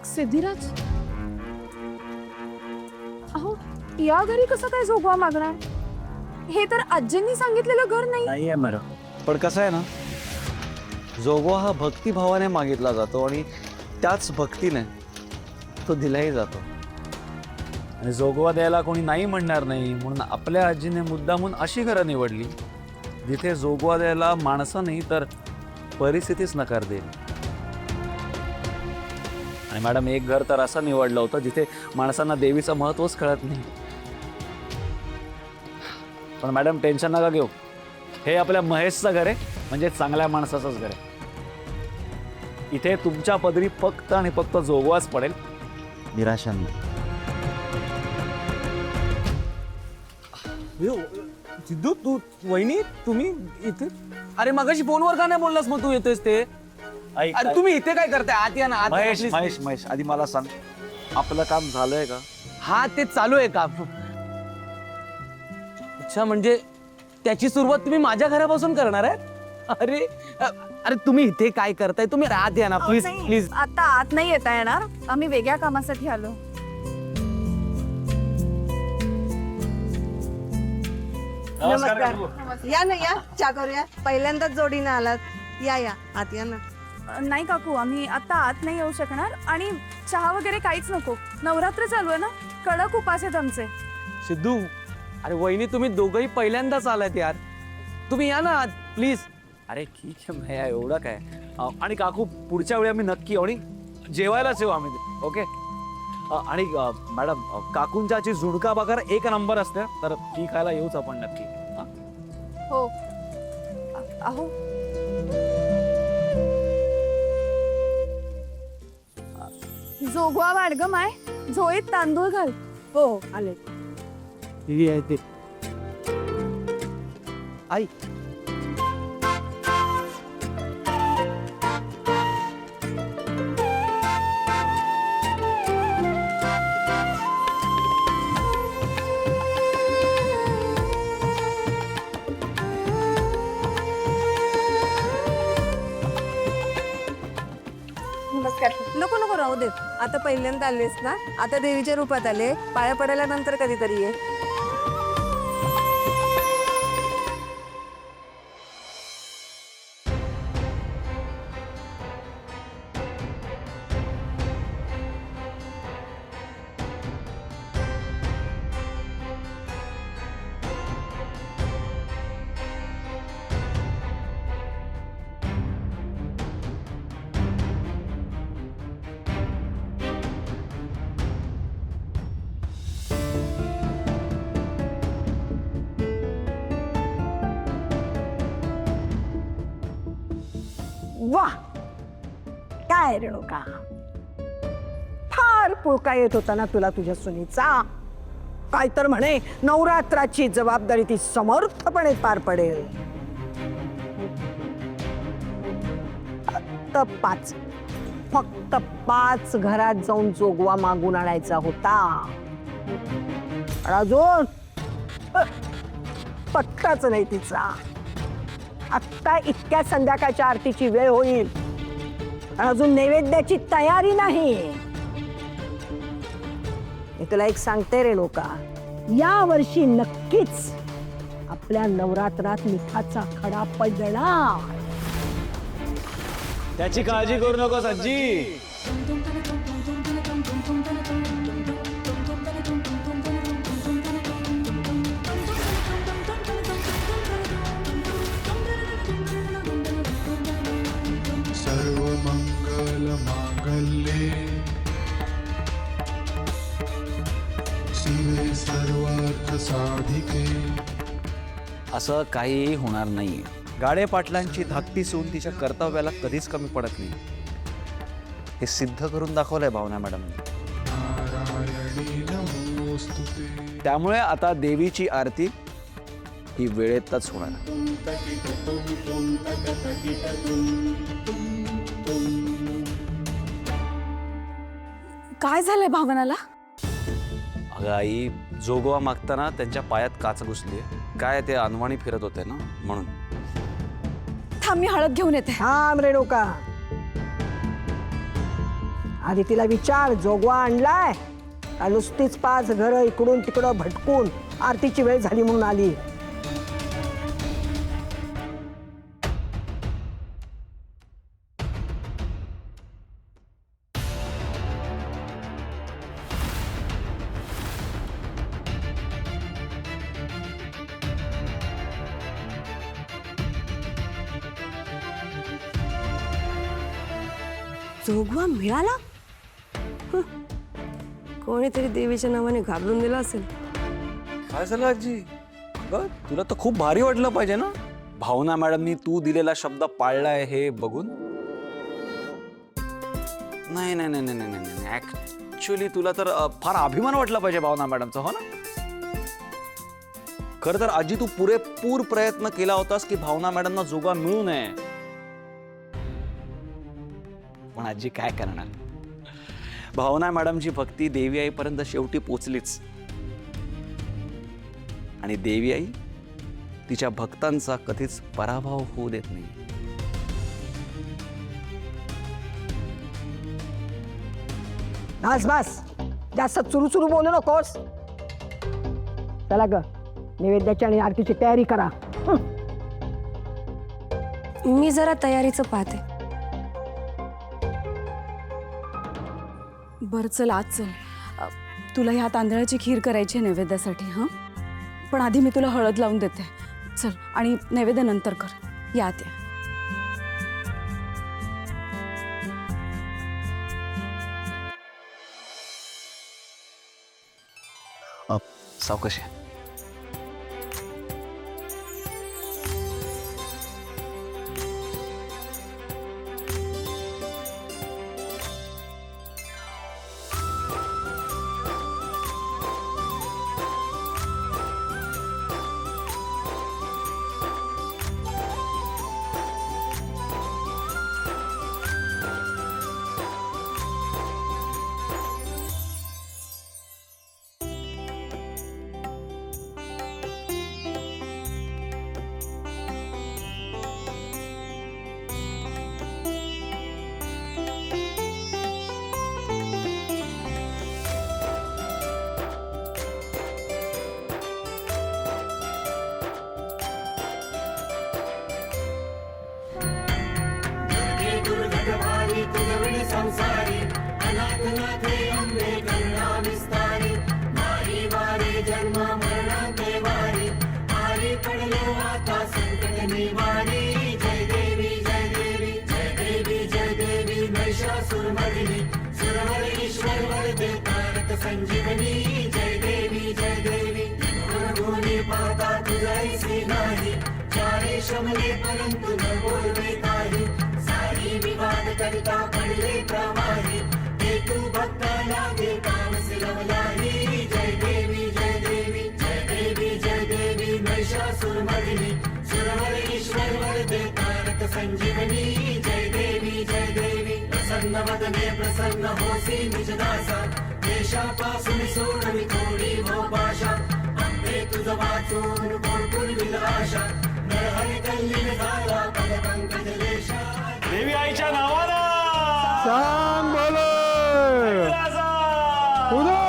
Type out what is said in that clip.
सिद्धिराज, अहो या घरी कसं काय जोगवा मागणार? हे तर आजींनी सांगितलेलं घर नाही. नाहीये मॅडम, पण कसं आहे ना, जोगवा हा भक्तिभावाने मागितला जातो आणि त्याच भक्तीने तो दिलाही जातो. आणि जोगवा द्यायला कोणी नाही म्हणणार नाही, म्हणून आपल्या आजीने मुद्दामून अशी घरं निवडली जिथे जोगवा द्यायला माणसं नाही तर परिस्थितीच नकार देईल. आणि मॅडम, एक घर तर असं निवडलं होतं जिथे माणसांना देवीचं महत्त्वच कळत नाही. पण मॅडम टेन्शन नका घेऊ, हे आपल्या महेशचं घर आहे, म्हणजे चांगल्या माणसाचंच घर आहे. इथे तुमच्या पदरी फक्त आणि फक्त जोगवाच पडेल, निराशा नाही. सिद्धू, तू वहिनी तुम्ही इथे? अरे मगाशी फोनवर का नाही बोललास मग तू येतोयस ते? अरे तुम्ही इथे काय करताय? आत या ना, आत या, महेश please. महेश महेश आधी मला सांग, आपलं काम झालंय का? हा, ते चालू आहे का? अच्छा, म्हणजे त्याची सुरुवात तुम्ही माझ्या घरापासून करणार आहे? अरे तुम्ही इथे काय करताय? तुम्ही आत या ना, प्लीज प्लीज. आता आत नाही येता येणार, आम्ही वेगळ्या कामासाठी आलो. नमस्कार. या ना, या चहा करूया. पहिल्यांदाच जोडीनं आलात. या या आत या ना. नाही काकू, आम्ही आता आत नाही येऊ शकणार आणि चहा वगैरे काहीच नको. नवरात्र चालू आहे ना, कडक उपास आहेत आमचे. सिद्धू, अरे वहिनी तुम्ही दोघंही पहिल्यांदाच आलात यार. तुम्ही या ना आत प्लीज. अरे ठीक आहे भैया, एवढं काय. आणि काकू, पुढच्या वेळी आम्ही नक्की येऊ आणि जेवायलाच येऊ आम्ही, ओके? आणि मॅडम, काकूंच्या हातची झुणका भाकर एक नंबर असते, तर ती खायला येऊच आपण नक्की. हो. अहो जोगवा वाडगम आहे, झोळीत तांदूळ घाल. हो आले. ते आई, नमस्कार. नको नको राहू देत. आता पहिल्यांदा आलेस ना, आता देवीच्या रूपात आले. पाया पडायला नंतर कधीतरी ये. वा, काय रेणुका, फार पुळका येत होता ना तुला तुझ्या सुनीचा. काय तर म्हणे नवरात्राची जबाबदारी ती समर्थपणे पार पडेल. फक्त पाच घरात जाऊन जोगवा मागून आणायचा होता. अजून पत्ताच नाही तिचा. आत्ता इतक्या संध्याकाळच्या आरतीची वेळ होईल, अजून नैवेद्याची तयारी नाही. मी तुला एक सांगते रेणुका, या वर्षी नक्कीच आपल्या नवरात्रात मिठाचा खडा पडणार. त्याची काळजी करू नको सज्जी. सर्वमंगलमांगल्ये शिवे सर्वार्थसाधिके. असं काहीही होणार नाहीये. गाडे पाटलांची धाकटी सून तिच्या कर्तव्याला कधीच कमी पडत नाही, हे सिद्ध करून दाखवलंय भावना मॅडम. नारायणी नमोस्तुते. त्यामुळे आता देवीची आरती ही वेळेतच होणार. काय झालंय भावनाला? अगं आई, जोगवा मागताना त्यांच्या पायात काच घुसली. काय ते अनवाणी फिरत होते ना, म्हणून. थांब, मी हळद घेऊन येते. थांब रेणुका, आधी तिला विचार, जोगवा आणलाय का नुसतीच 5 घरं इकडून तिकडं भटकून आरतीची वेळ झाली म्हणून आली? जोगवा मिळाला? कोणीतरी देवीच्या नावाने घाबरून दिला असेल. काय झालं आजी? अगं, तुला तर खूप भारी वाटलं पाहिजे ना भावना मॅडमनी तू दिलेला शब्द पाळलाय हे बघून. नाही नाही नाही नाही नाही नाही ऍक्च्युली तुला तर फार अभिमान वाटला पाहिजे भावना मॅडमचा, हो ना? खरं तर आजी तू पुरेपूर प्रयत्न केला होतास की भावना मॅडमना जोगा मिळू नये, पण आजी काय करणार, भावना मॅडमची भक्ती देवी आईपर्यंत शेवटी पोचलीच. आणि देवी आई तिच्या भक्तांचा कधीच पराभव होऊ देत नाही. बस बस, जास्त चुरू बोलू नकोस. चला ग, नैवेद्याची आणि आरतीची तयारी करा. मी जरा तयारीचं पाहते. बरं चल आज चल. तुला ह्या तांदळाची खीर करायची आहे नैवेद्यासाठी. हां, पण आधी मी तुला हळद लावून देते. चल, आणि नैवेद्य नंतर कर. या आत या. सावकाश आहे. देवी आईच्या नावानं सांग बोल.